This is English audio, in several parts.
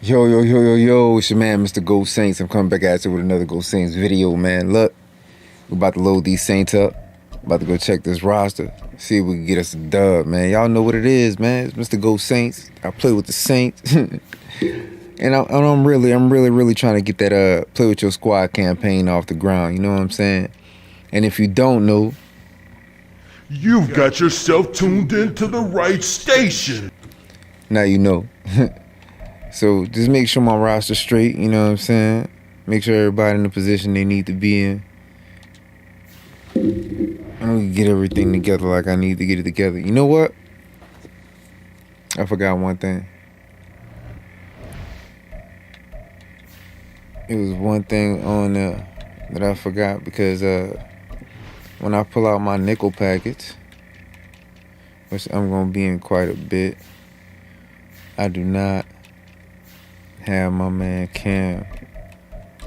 Yo, it's your man, Mr. Gold Saints. I'm coming back at you with another Gold Saints video, man. Look, we're about to load these Saints up. About to go check this roster, see if we can get us a dub, man. Y'all know what it is, man. It's Mr. Gold Saints. I play with the Saints. And I'm really trying to get that play with your squad campaign off the ground. You know what I'm saying? And if you don't know, you've got yourself tuned into the right station. Now you know. So just make sure my roster's straight, you know what I'm saying? Make sure everybody in the position they need to be in. And we can get everything together like I need to get it together. You know what? I forgot one thing. It was one thing on there that I forgot because when I pull out my nickel package, which I'm going to be in quite a bit, I do not have my man Cam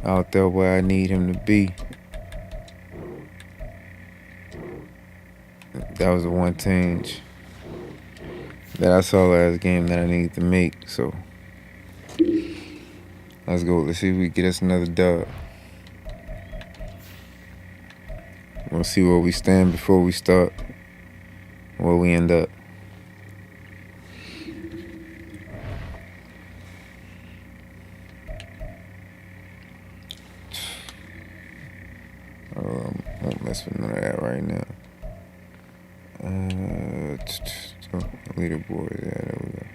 out there where I need him to be. That was the one change that I saw last game that I need to make. So let's go. Let's see if we get us another dub. We'll see where we stand before we start, where we end up. I won't mess with none of that right now. Leaderboard, yeah, there we go.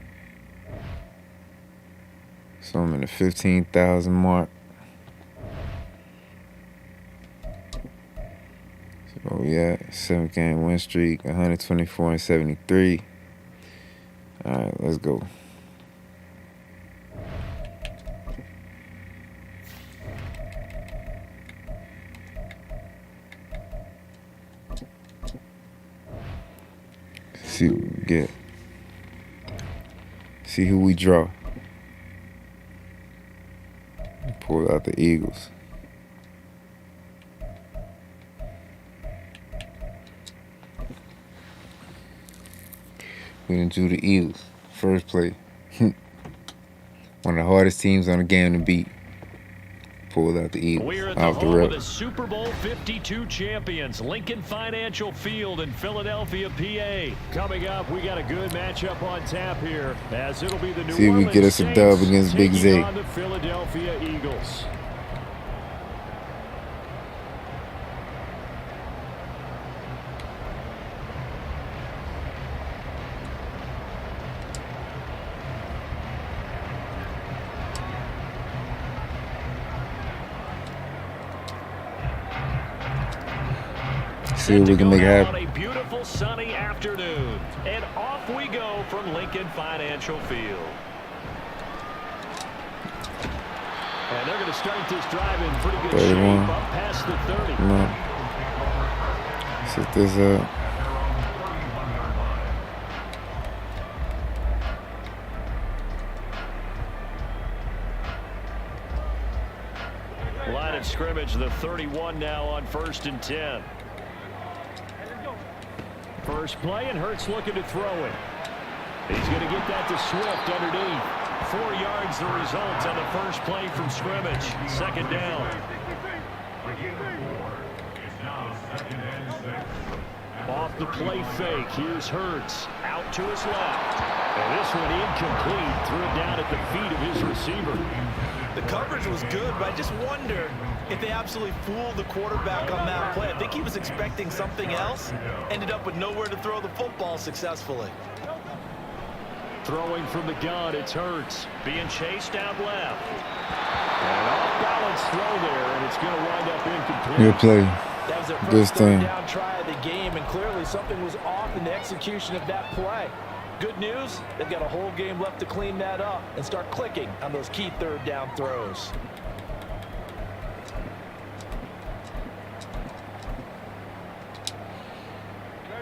So I'm in the 15,000 mark. So yeah, 7-game win streak, 124 and 73. All right, let's go. See what we get. See who we draw. Pull out the Eagles. We done drew the Eagles. First play. One of the hardest teams on the game to beat. Pulled out the Eagles. We're at the home of the Super Bowl 52 champions, Lincoln Financial Field in Philadelphia, PA. Coming up, we got a good matchup on tap here, as it'll be the New See if we Orleans get us a dub against Big Z. on the Philadelphia Eagles. See if we can make it happen. A beautiful beautiful sunny afternoon. And off we go from Lincoln Financial Field. And they're going to start this drive in pretty good 31. shape up past the 30. Come on. Set this up. Line of scrimmage, the 31 now on 1st and 10. First play, and Hurts looking to throw it. He's going to get that to Swift underneath. 4 yards the result on the first play from scrimmage. Second down. Off the play fake, here's Hurts. Out to his left. And this one incomplete. Threw it down at the feet of his receiver. The coverage was good, but I just wonder if they absolutely fooled the quarterback on that play. I think he was expecting something else. Ended up with nowhere to throw the football successfully. Throwing from the gun, it's Hurts. Being chased out left. And off-balance throw there, and it's going to wind up incomplete. Good play. That was their This first third thing. down try of the game, and clearly something was off in the execution of that play. Good news, they've got a whole game left to clean that up and start clicking on those key third down throws.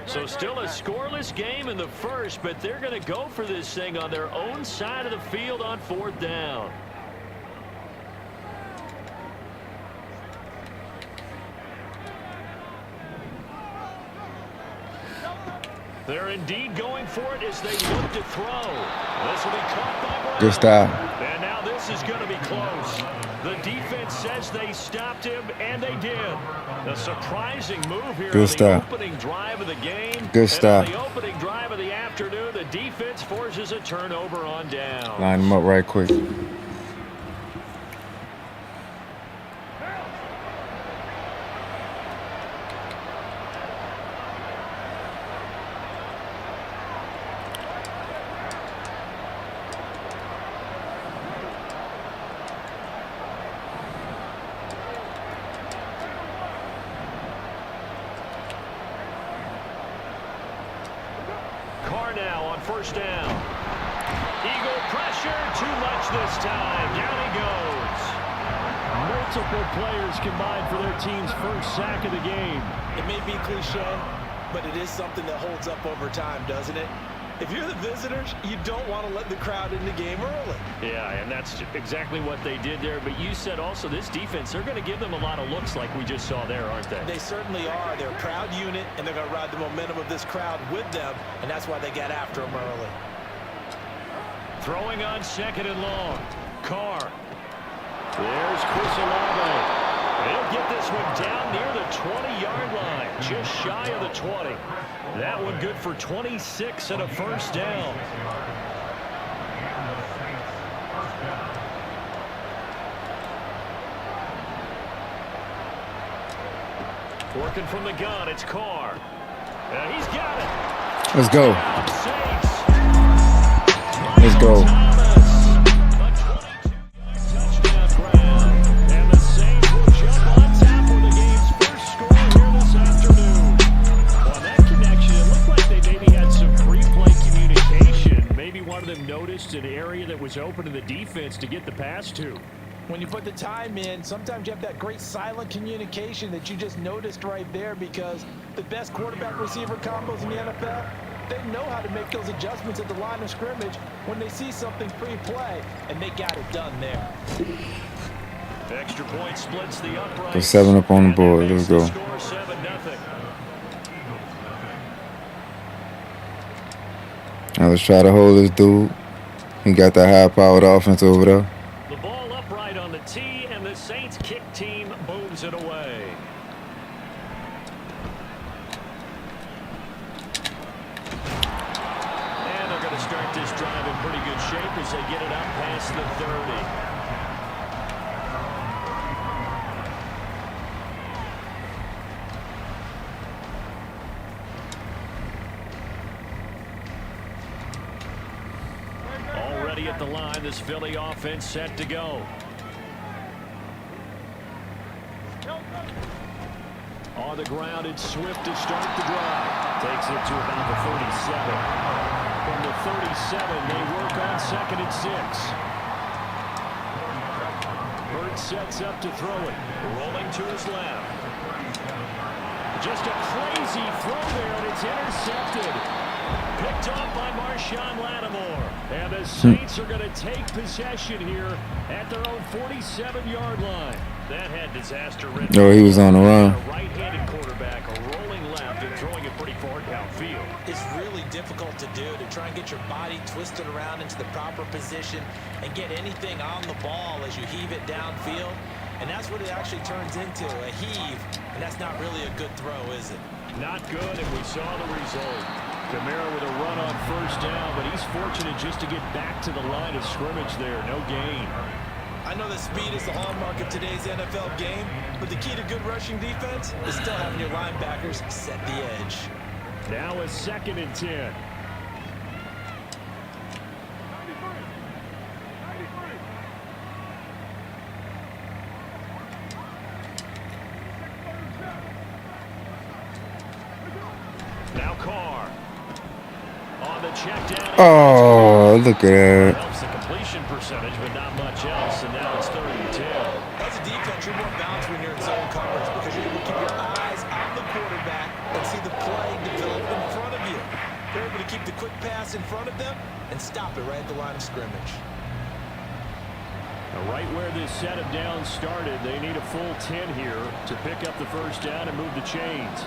So still a scoreless game in the first, but they're going to go for this thing on their own side of the field on 4th down. They're indeed going for it as they look to throw. This will be caught by Brown. Good stop. And now this is going to be close. The defense says they stopped him, and they did. A surprising move here Good on stop. the opening drive of the game. Good stop. And on the opening drive of the afternoon, the defense forces a turnover on down. Line them up right quick. Carr now on 1st down. Eagle pressure, too much this time. Down he goes. Multiple players combined for their team's first sack of the game. It may be cliche, but it is something that holds up over time, doesn't it? If you're the visitors, you don't want to let the crowd in the game early. Yeah, and that's exactly what they did there. But you said also this defense, they're going to give them a lot of looks like we just saw there, aren't they? They certainly are. They're a proud unit, and they're going to ride the momentum of this crowd with them, and that's why they got after them early. Throwing on 2nd and long. Carr. There's Chris Olave. He'll get this one down near the 20-yard line, just shy of the 20. That one good for 26 and a first down. Working from the gun, it's Carr. And he's got it. Let's go. Saints. Let's go. Noticed an area that was open to the defense to get the pass to. When you put the time in, sometimes you have that great silent communication that you just noticed right there, because the best quarterback receiver combos in the NFL, they know how to make those adjustments at the line of scrimmage when they see something pre-play, and they got it done there. Extra point splits the upright. Put 7 up on the board. Let's go. Score 7-0. Now let's try to hold this dude. He got that high-powered offense over there. The ball upright on the tee, and the Saints kick team booms it away. And they're going to start this drive in pretty good shape as they get it up past the 30. At the line, this Philly offense set to go. On the ground, it's Swift to start the drive. Takes it to about the 37. From the 37, they work on 2nd and 6. Bird sets up to throw it. Rolling to his left. Just a crazy throw there, and it's intercepted. Picked off by Marshawn Lattimore. And the Saints are going to take possession here at their own 47-yard line. That had disaster written. No, he was on the run. A right-handed quarterback, a rolling left, and throwing it pretty far downfield. It's really difficult to do, to try and get your body twisted around into the proper position and get anything on the ball as you heave it downfield. And that's what it actually turns into, a heave. And that's not really a good throw, is it? Not good, and we saw the result. Kamara with a run on 1st down, but he's fortunate just to get back to the line of scrimmage there. No gain. I know that speed is the hallmark of today's NFL game, but the key to good rushing defense is still having your linebackers set the edge. Now a 2nd and 10. Now Carr. On the check down. Oh, look at that. Helps the completion percentage, but not much else, and now it's 3rd and 10. As a defense, you're more balanced when you're in zone coverage because you're able to keep your eyes on the quarterback and see the play develop in front of you. They're able to keep the quick pass in front of them and stop it right at the line of scrimmage. Now right where this set of downs started, they need a full 10 here to pick up the 1st down and move the chains.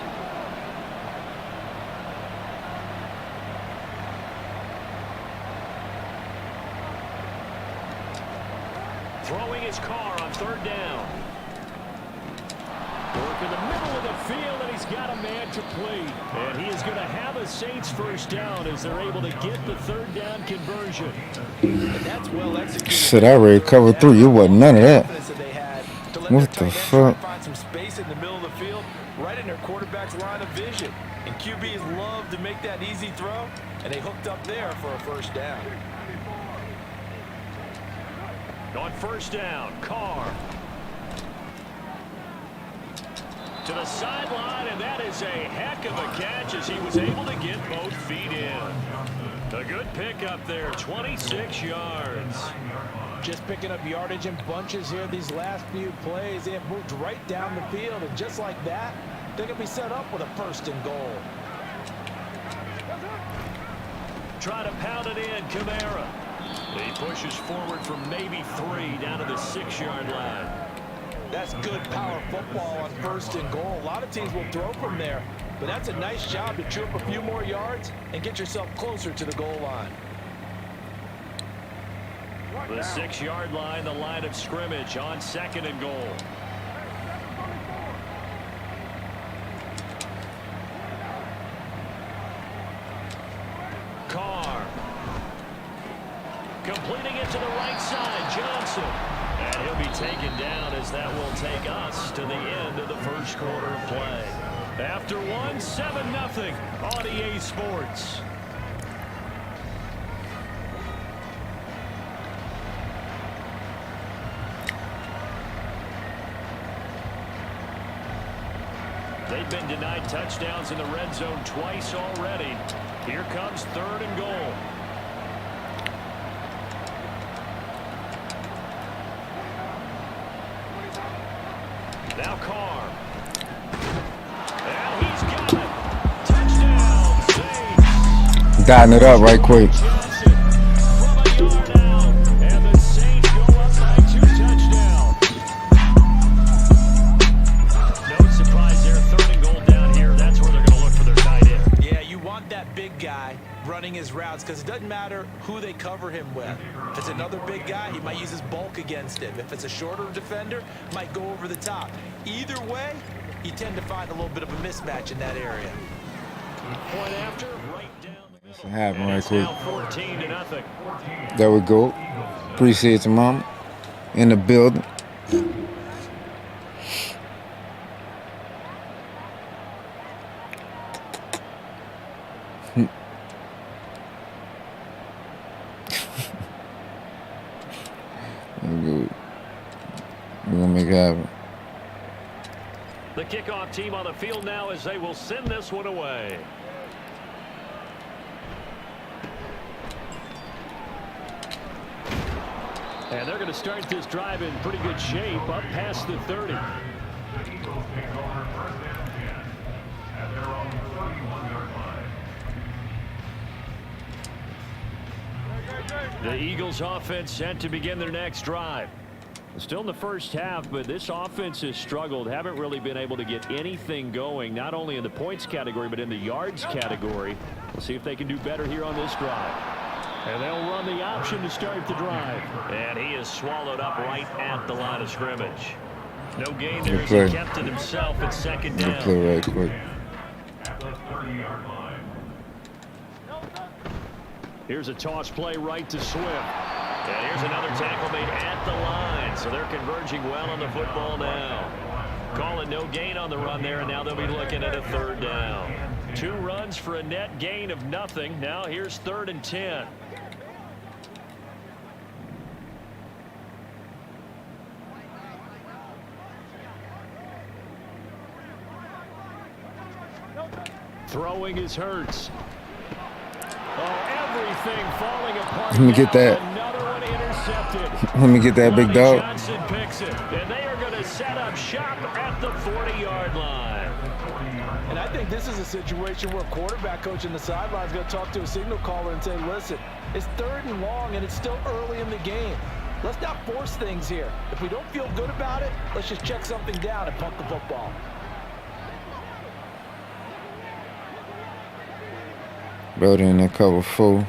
Throwing his car on 3rd down. Work in the middle of the field, and he's got a man complete. And he is going to have a Saints 1st down as they're able to get the 3rd down conversion. And that's well executed. Shit, I already covered 3. It wasn't none of that. What the fuck? Find some space in the middle of the field, right in their quarterback's line of vision. And QBs love to make that easy throw, and they hooked up there for a 1st down. On 1st down, Carr. To the sideline, and that is a heck of a catch as he was able to get both feet in. A good pickup there, 26 yards. Just picking up yardage in bunches here these last few plays. They have moved right down the field, and just like that, they're going to be set up with a 1st and goal. Try to pound it in, Kamara. He pushes forward from maybe 3 down to the 6-yard line. That's good power football on 1st and goal. A lot of teams will throw from there, but that's a nice job to chew up a few more yards and get yourself closer to the goal line. The 6-yard line, the line of scrimmage on 2nd and goal. Carr. Completing it to the right side, Johnson. And he'll be taken down as that will take us to the end of the 1st quarter of play. After 1, 7-0 on EA Sports. They've been denied touchdowns in the red zone twice already. Here comes 3rd and goal. Now Carr. And he's got it. Touchdown, Saints. Dotting it up right quick. Johnson from a yard out. And the Saints go up by 2 touchdowns. No surprise there. 3rd and goal down here. That's where they're going to look for their tight end. Yeah, you want that big guy running his routes because it doesn't matter who they cover him with. If it's another big guy, he might use his bulk against him. If it's a shorter defender, might go over the top. Either way, you tend to find a little bit of a mismatch in that area. Point after, right down the middle. What happened And right it's quick? now 14-0. There we go. Appreciate you, mama. In the building. We're gonna make it happen. The kickoff team on the field now as they will send this one away. And they're going to start this drive in pretty good shape up past the 30. The Eagles offense set to begin their next drive. Still in the first half, but this offense has struggled. Haven't really been able to get anything going, not only in the points category, but in the yards category. We'll see if they can do better here on this drive. And they'll run the option to start the drive. And he is swallowed up right at the line of scrimmage. No gain there as he kept it himself at second down. Play right quick. Here's a toss play right to Swift. And here's another tackle made at the line. So they're converging well on the football now. Calling no gain on the run there, and now they'll be looking at a third down. 2 runs for a net gain of nothing. Now here's 3rd and 10. Throwing is Hurts. Oh, everything falling apart. Let me get that. Another one intercepted. Let me get that big dog. Johnson picks it, and they are going to set up shop at the 40-yard line. And I think this is a situation where a quarterback coach in the sideline is going to talk to a signal caller and say, listen, it's 3rd and long, and it's still early in the game. Let's not force things here. If we don't feel good about it, let's just check something down and punt the football. Building in a cover 4.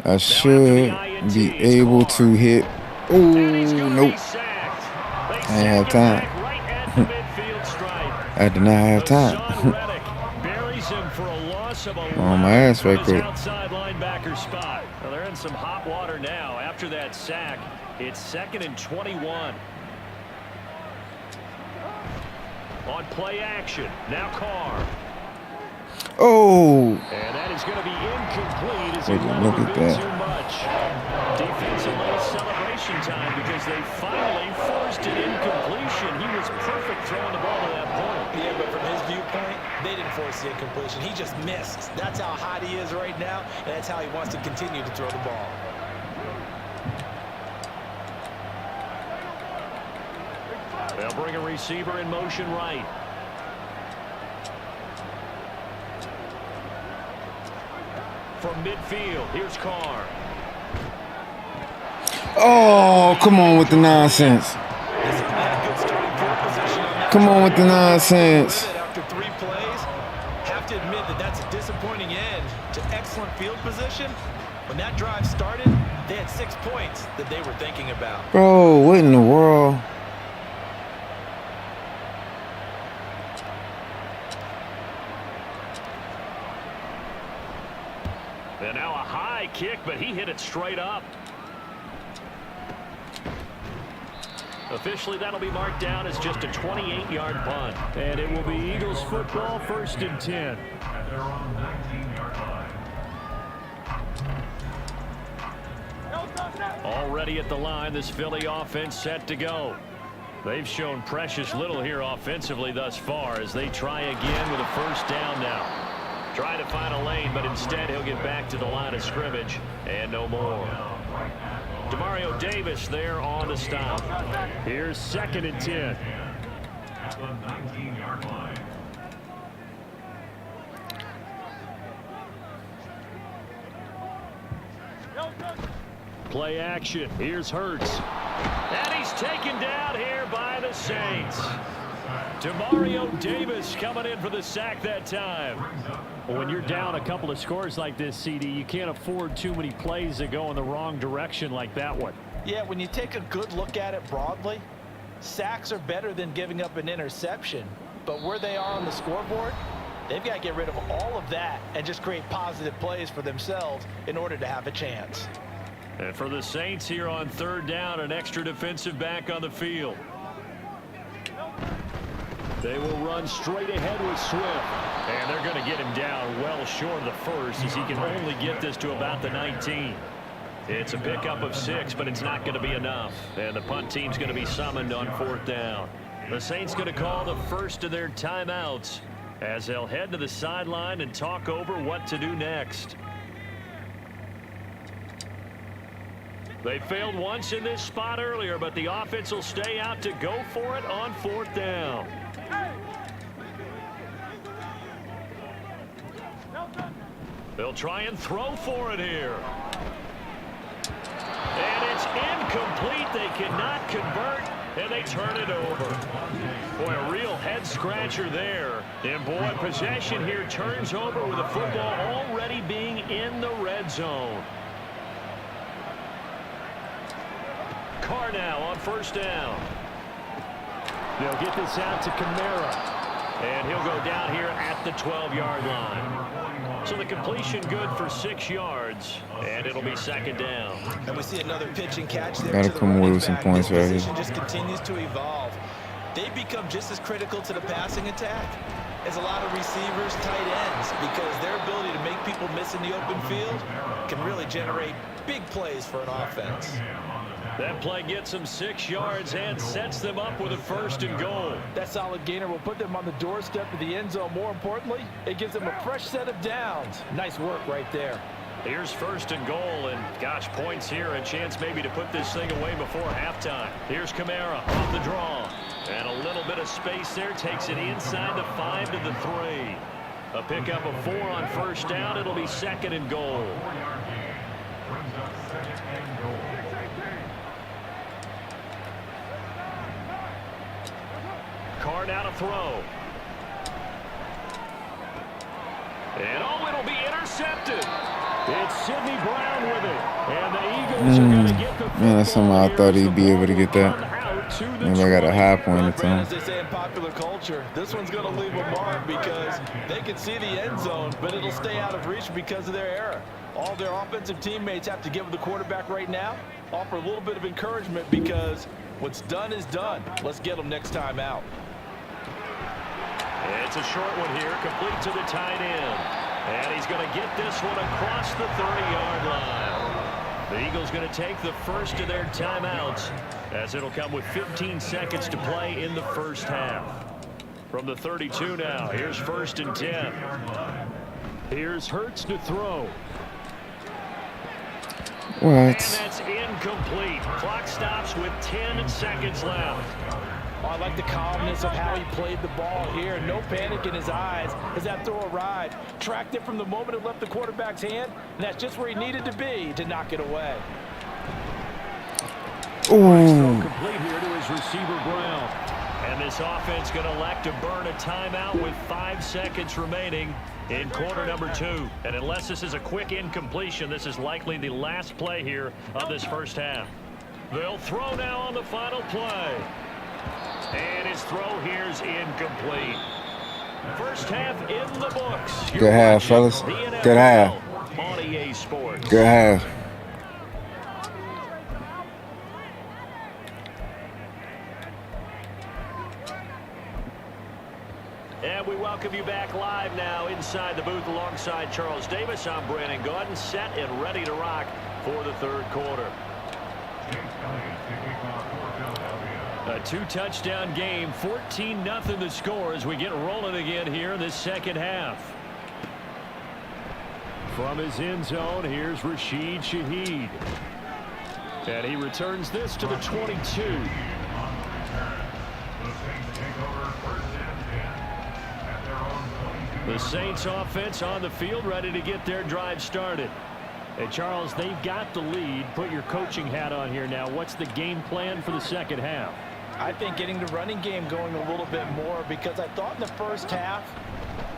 I should be able to hit. Oh, nope. I ain't have time. I did not have time. On my ass right quick. Outside linebacker spot. Well, they're in some hot water now after that sack. It's 2nd and 21. On play action. Now Carr. Oh. And that is going to be incomplete as he Look at that. too much. Defensive late celebration time because they finally forced an incompletion. He was perfect throwing the ball to that point. Yeah, but from his viewpoint, they didn't force the incompletion. He just missed. That's how hot he is right now, and that's how he wants to continue to throw the ball. They'll bring a receiver in motion right. From midfield, here's Carr. Oh, come on with the nonsense. Come on with the nonsense. After 3 plays, have to admit that that's a disappointing end to excellent field position. When that drive started, they had 6 points that they were thinking about. Bro, what in the world? And now a high kick, but he hit it straight up. Officially, that'll be marked down as just a 28-yard punt. And it will be Eagles football, 1st and 10. Already at the line, this Philly offense set to go. They've shown precious little here offensively thus far as they try again with a 1st down now. Trying to find a lane, but instead he'll get back to the line of scrimmage and no more. Demario Davis there on the stop. Here's 2nd and 10. Play action. Here's Hurts. And he's taken down here by the Saints. Demario Davis coming in for the sack that time. When you're down a couple of scores like this, CD, you can't afford too many plays that go in the wrong direction like that one. Yeah, when you take a good look at it broadly, sacks are better than giving up an interception. But where they are on the scoreboard, they've got to get rid of all of that and just create positive plays for themselves in order to have a chance. And for the Saints here on 3rd down, an extra defensive back on the field. They will run straight ahead with Swift. And they're going to get him down well short of the 1st as he can only get this to about the 19. It's a pickup of 6, but it's not going to be enough. And the punt team's going to be summoned on 4th down. The Saints going to call the first of their timeouts as they'll head to the sideline and talk over what to do next. They failed once in this spot earlier, but the offense will stay out to go for it on 4th down. They'll try and throw for it here. And it's incomplete. They cannot convert, and they turn it over. Boy, a real head-scratcher there. And, boy, possession here turns over with the football already being in the red zone. Carr now on 1st down. They'll get this out to Kamara. And he'll go down here at the 12-yard line. So the completion good for 6 yards, and it'll be 2nd down. And we see another pitch and catch there. Gotta come away with some points right here. Just continues to evolve. They become just as critical to the passing attack as a lot of receivers, tight ends, because their ability to make people miss in the open field can really generate big plays for an offense. That play gets them 6 yards and sets them up with a 1st and goal. That solid gainer will put them on the doorstep of the end zone. More importantly, it gives them a fresh set of downs. Nice work right there. Here's 1st and goal, and gosh, points here, a chance maybe to put this thing away before halftime. Here's Kamara off the draw, and a little bit of space there, takes it inside the 5 to the 3. A pickup of 4 on 1st down. It'll be 2nd and goal. Carr now to throw. And oh, it'll be intercepted. It's Sidney Brown with it. And the Eagles are going to get the Man, that's something I thought he'd be able to get that. Maybe I got a high point at the time. As they say in popular culture, this one's going to leave a mark because they can see the end zone, but it'll stay out of reach because of their error. All their offensive teammates have to give the quarterback right now, offer a little bit of encouragement because what's done is done. Let's get them next time out. It's a short one here, complete to the tight end. And he's going to get this one across the 30-yard line. The Eagles going to take the first of their timeouts as it'll come with 15 seconds to play in the 1st half. From the 32 now, here's 1st and 10. Here's Hurts to throw. What? And that's incomplete. Clock stops with 10 seconds left. Oh, I like the calmness of how he played the ball here. No panic in his eyes as that throw arrived. Tracked it from the moment it left the quarterback's hand, and that's just where he needed to be to knock it away. Ooh. Complete here to his receiver Brown. And this offense going to elect to burn a timeout with 5 seconds remaining in quarter number 2. And unless this is a quick incompletion, this is likely the last play here of this 1st half. They'll throw now on the final play. And his throw here's incomplete. 1st half in the books. Good half, fellas. Good half. On EA Sports. Good half. And we welcome you back live now inside the booth alongside Charles Davis. I'm Brandon Gaudin, set and ready to rock for the 3rd quarter. A 2-touchdown game, 14-0 the score as we get rolling again here in this 2nd half. From his end zone, here's Rashid Shaheed. And he returns this to the 22. The Saints offense on the field ready to get their drive started. Hey, Charles, they've got the lead. Put your coaching hat on here now. What's the game plan for the 2nd half? I think getting the running game going a little bit more because I thought in the 1st half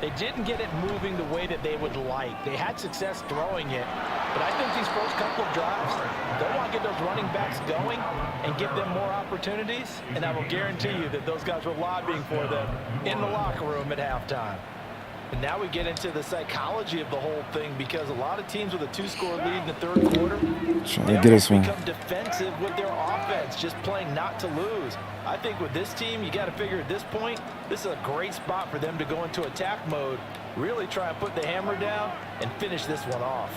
they didn't get it moving the way that they would like. They had success throwing it, but I think these first couple of drives, they want to get those running backs going and give them more opportunities, and I will guarantee you that those guys were lobbying for them in the locker room at halftime. And now we get into the psychology of the whole thing because a lot of teams with a 2-score lead in the 3rd quarter, Trying to get us one. become defensive with their offense, just playing not to lose. I think with this team, you got to figure at this point, this is a great spot for them to go into attack mode, really try and put the hammer down and finish this one off.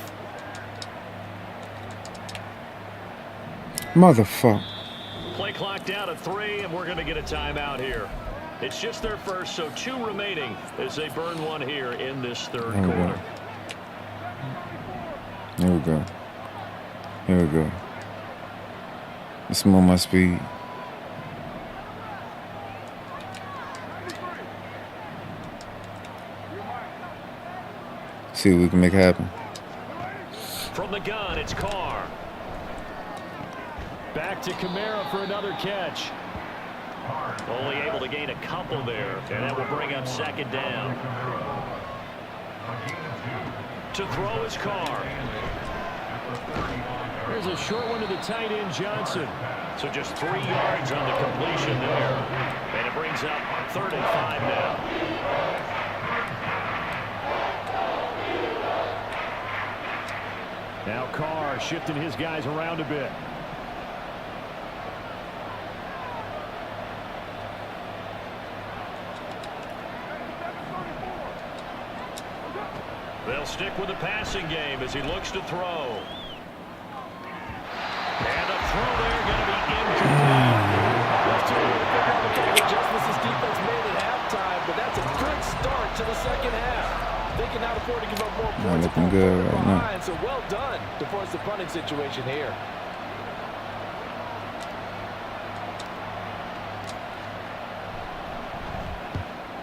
Motherfucker. Play clock down to 3, and we're going to get a timeout here. It's just their first, so 2 remaining as they burn one here in this third Here we go. quarter. Here we go. Here we go. Let's move my speed. See what we can make happen. From the gun, it's Carr. Back to Kamara for another catch. Only able to gain a couple there, and that will bring up second down. To throw is Carr. Here's a short one to the tight end, Johnson. So just 3 yards on the completion there. And it brings up 3rd and 5 now. Now Carr shifting his guys around a bit. They'll stick with the passing game as he looks to throw. And a throw there going to be incomplete. Adjustments this defense made at halftime, but that's a good start to the second half. They cannot afford to give up more points. Looking good right now. So well done to force the punting situation here.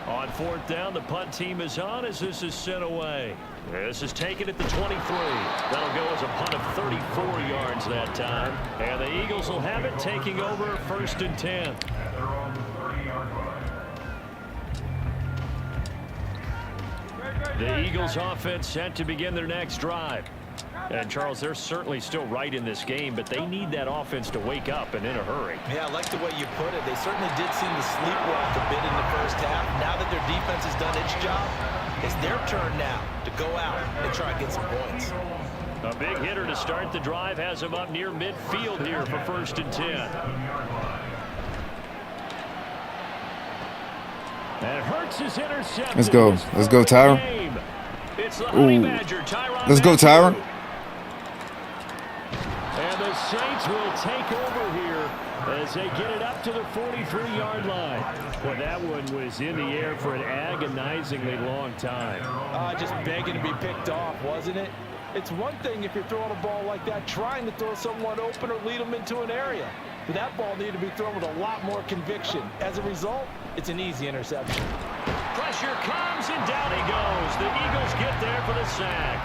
On 4th down, the punt team is on as this is sent away. This is taken at the 23. That'll go as a punt of 34 yards that time. And the Eagles will have it, taking over 1st and 10. The Eagles offense set to begin their next drive. And Charles, they're certainly still right in this game, but they need that offense to wake up and in a hurry. Yeah, I like the way you put it. They certainly did seem to sleepwalk a bit in the first half. Now that their defense has done its job, it's their turn now to go out and try and get some points. A big hitter to start the drive has him up near midfield here for 1st and 10. And Hurts is intercepted. Let's go. Let's go, Tyra. It's the Honey Badger, Tyron. Let's go, Tyra. And the Saints will take over here as they get it up to the 43-yard line. Well, that one was in the air for an agonizingly long time. Just begging to be picked off, wasn't it? It's one thing if you're throwing a ball like that, trying to throw someone open or lead them into an area. But that ball needed to be thrown with a lot more conviction. As a result, it's an easy interception. Pressure comes, and down he goes. The Eagles get there for the sack.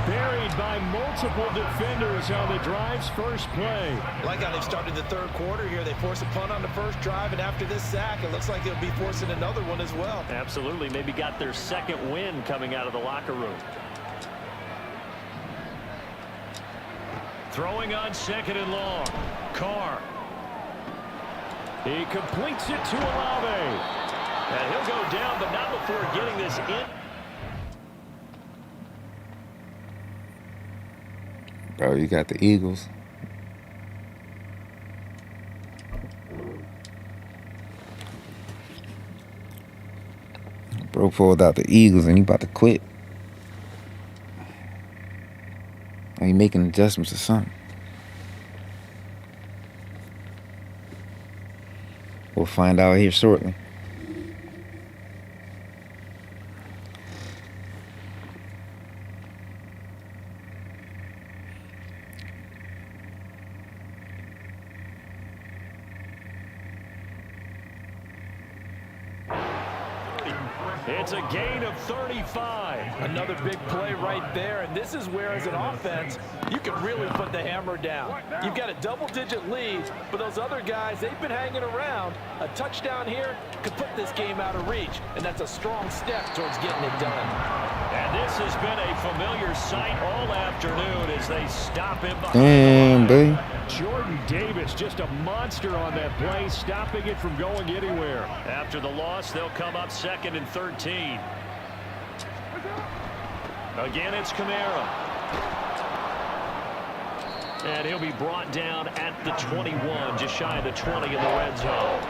Buried by multiple defenders on the drive's first play. Like how they've started the third quarter here. They force a punt on the first drive, and after this sack, it looks like they'll be forcing another one as well. Absolutely. Maybe got their second win coming out of the locker room. Throwing on 2nd and long. Carr. He completes it to Olave. And he'll go down, but not before getting this in. Bro, you got the Eagles. Bro pulled out the Eagles and he about to quit. Are you making adjustments or something? We'll find out here shortly. It's a gain of 35. Another big play right there, and this is where, as an offense, you can really put the hammer down. You've got a double-digit lead, but those other guys, they've been hanging around. A touchdown here could put this game out of reach, and that's a strong step towards getting it done. And this has been a familiar sight all afternoon as they stop him behind. Damn, baby. Jordan Davis, just a monster on that play, stopping it from going anywhere. After the loss, they'll come up 2nd and 13. Again, it's Kamara. And he'll be brought down at the 21, just shy of the 20 in the red zone.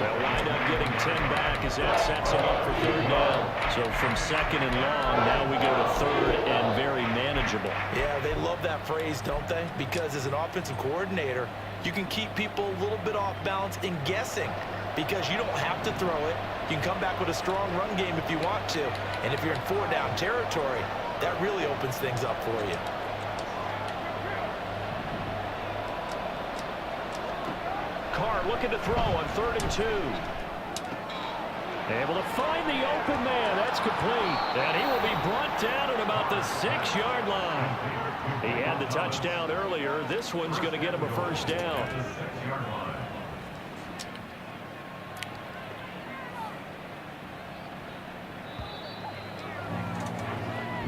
They'll wind up getting 10 back as that sets him up for 3rd down. So from 2nd and long, now we go to 3rd and very manageable. Yeah, they love that phrase, don't they? Because as an offensive coordinator, you can keep people a little bit off balance and guessing. because you don't have to throw it. You can come back with a strong run game if you want to. And if you're in 4-down territory, that really opens things up for you. Carr looking to throw on 3rd and 2. Able to find the open man. That's complete. And he will be brought down at about the 6-yard line. He had the touchdown earlier. This one's going to get him a 1st down.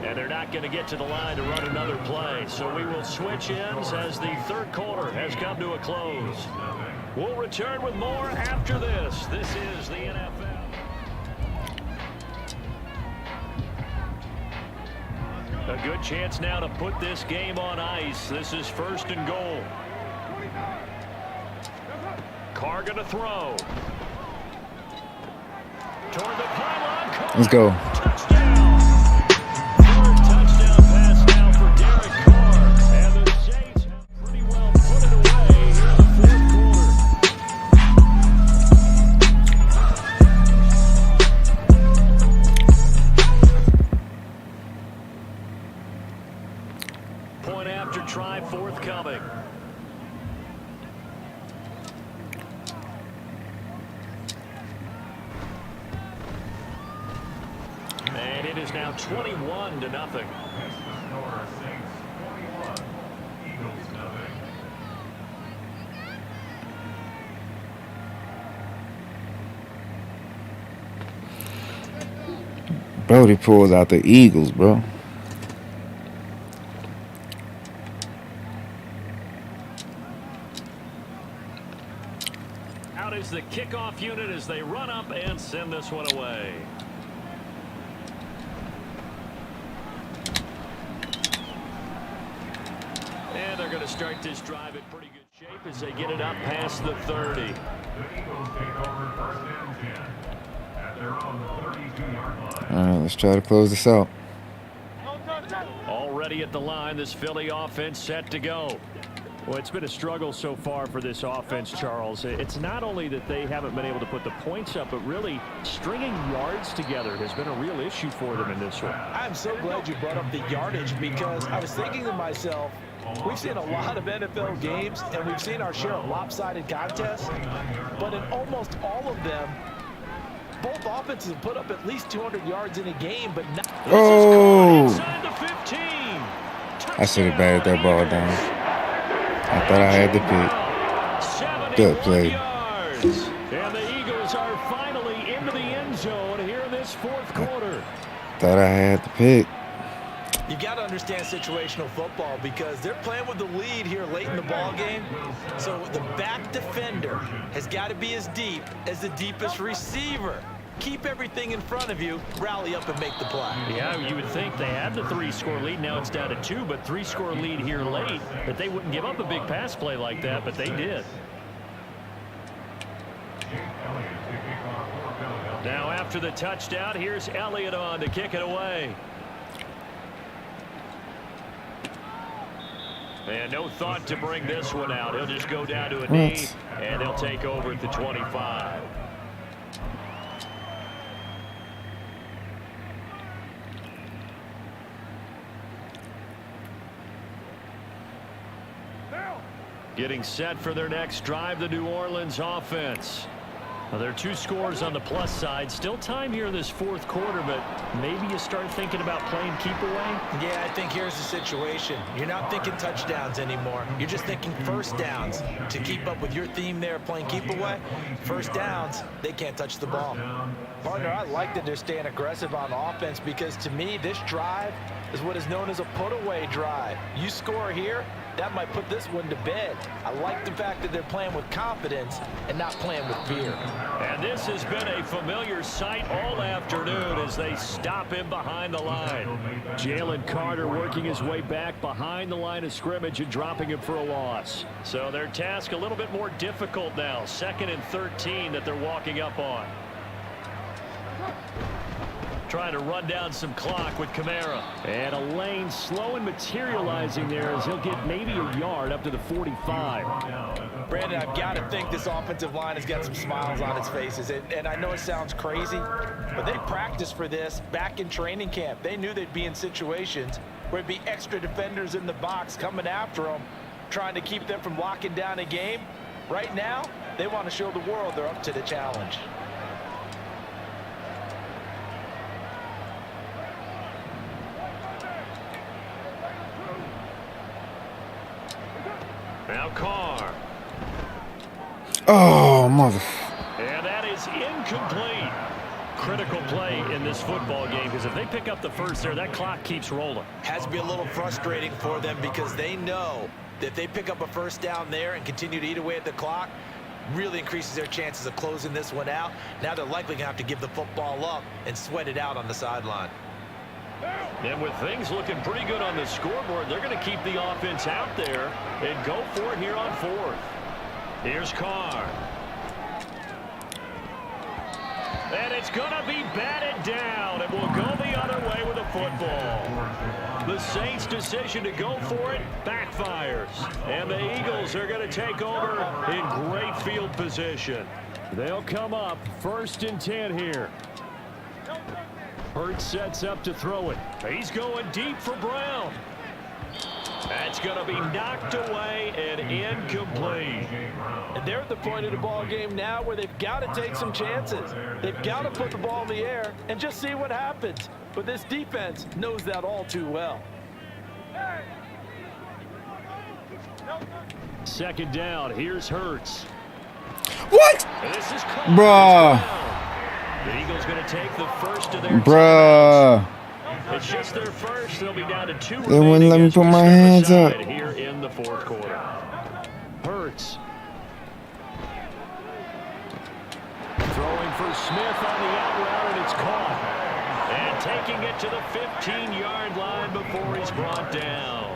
And they're not going to get to the line to run another play. So we will switch ends as the 3rd quarter has come to a close. We'll return with more after this. This is the NFL. A good chance now to put this game on ice. This is 1st and goal. Carr going to throw. Toward the pylon. Carr. Let's go. Touchdown. 3rd touchdown pass now for Derek Carr. And the Saints have pretty well put it away here in the 4th quarter. Point after try forthcoming. And it is now 21-0. Brody pulls out the Eagles, bro. Out is the kickoff unit as they run up and send this one away. And they're going to start this drive in pretty good shape as they get it up past the 30. The Eagles take over 1st and 10 at their own 32-yard line. All right, let's try to close this out. Already at the line, this Philly offense set to go. Well, it's been a struggle so far for this offense, Charles. It's not only that they haven't been able to put the points up, but really stringing yards together has been a real issue for them in this one. I'm so glad you brought up the yardage because I was thinking to myself, we've seen a lot of NFL games and we've seen our share of lopsided contests, but in almost all of them, both offenses have put up at least 200 yards in a game, but not. Oh! Inside the 15. I should have batted that ball down. I thought I had the pick. Good play. Yards. And the Eagles are finally into the end zone here in this 4th quarter. Thought I had the pick. You got to understand situational football because they're playing with the lead here late in the ball game. So the back defender has got to be as deep as the deepest receiver. Keep everything in front of you, rally up and make the play. Yeah, you would think they had the 3-score lead. Now it's down to 2, but 3-score lead here late, that they wouldn't give up a big pass play like that, but they did. Now after the touchdown, here's Elliott on to kick it away. And no thought to bring this one out. He'll just go down to a knee, and he'll take over at the 25. Getting set for their next drive, the New Orleans offense. Well, there are 2 scores on the plus side. Still time here in this 4th quarter, but maybe you start thinking about playing keep away. Yeah, I think here's the situation. You're not thinking touchdowns anymore. You're just thinking 1st downs. To keep up with your theme there, playing keep away, 1st downs, they can't touch the ball. Partner, I like that they're staying aggressive on offense because to me, this drive is what is known as a put-away drive. You score here, that might put this one to bed. I like the fact that they're playing with confidence and not playing with fear. And this has been a familiar sight all afternoon as they stop him behind the line. Jalen Carter working his way back behind the line of scrimmage and dropping him for a loss. So their task a little bit more difficult now. 2nd and 13 that they're walking up on. trying to run down some clock with Kamara. And a lane slow and materializing there as he'll get maybe a yard up to the 45. Brandon, I've got to think this offensive line has got some smiles on its faces. And I know it sounds crazy, but they practiced for this back in training camp. They knew they'd be in situations where it'd be extra defenders in the box coming after them, trying to keep them from locking down a game. Right now, they want to show the world they're up to the challenge. Now Carr. Oh, mother. And that is incomplete. Critical play in this football game because if they pick up the first there, that clock keeps rolling. Has to be a little frustrating for them because they know that if they pick up a first down there and continue to eat away at the clock, really increases their chances of closing this one out. Now they're likely going to have to give the football up and sweat it out on the sideline. And with things looking pretty good on the scoreboard, they're going to keep the offense out there and go for it here on fourth. Here's Carr. And it's going to be batted down, and we'll go the other way with the football. The Saints' decision to go for it backfires, and the Eagles are going to take over in great field position. They'll come up 1st and 10 here. Hurts sets up to throw it. He's going deep for Brown. That's going to be knocked away and incomplete. And they're at the point of the ball game now where they've got to take some chances. They've got to put the ball in the air and just see what happens. But this defense knows that all too well. 2nd down. Here's Hurts. What? And this is Bruh. The Eagles going to take the first of their Bruh. It's just their first. They'll be down to 2 They wouldn't let me put my hands up. Here in the 4th quarter. Hurts. Throwing for Smith on the out route, and it's caught. And taking it to the 15-yard line before he's brought down.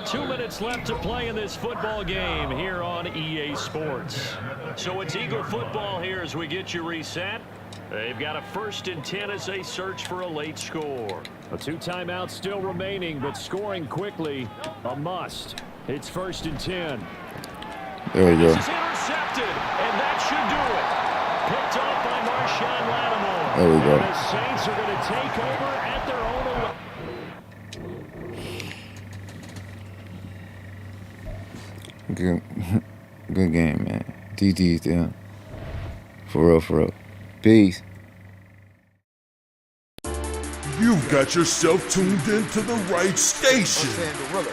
2 minutes left to play in this football game here on EA Sports. So it's Eagle football here as we get you reset. They've got a 1st and 10 as they search for a late score. A 2 timeouts still remaining, but scoring quickly, a must. It's 1st and 10. There we go. This is intercepted, and that should do it. Picked off by Marshawn Lattimore. There we go. And the Saints are going to take over at their own 11. Good game, man. GG's there. For real, for real. Peace. You've got yourself tuned into the right station. Gorilla.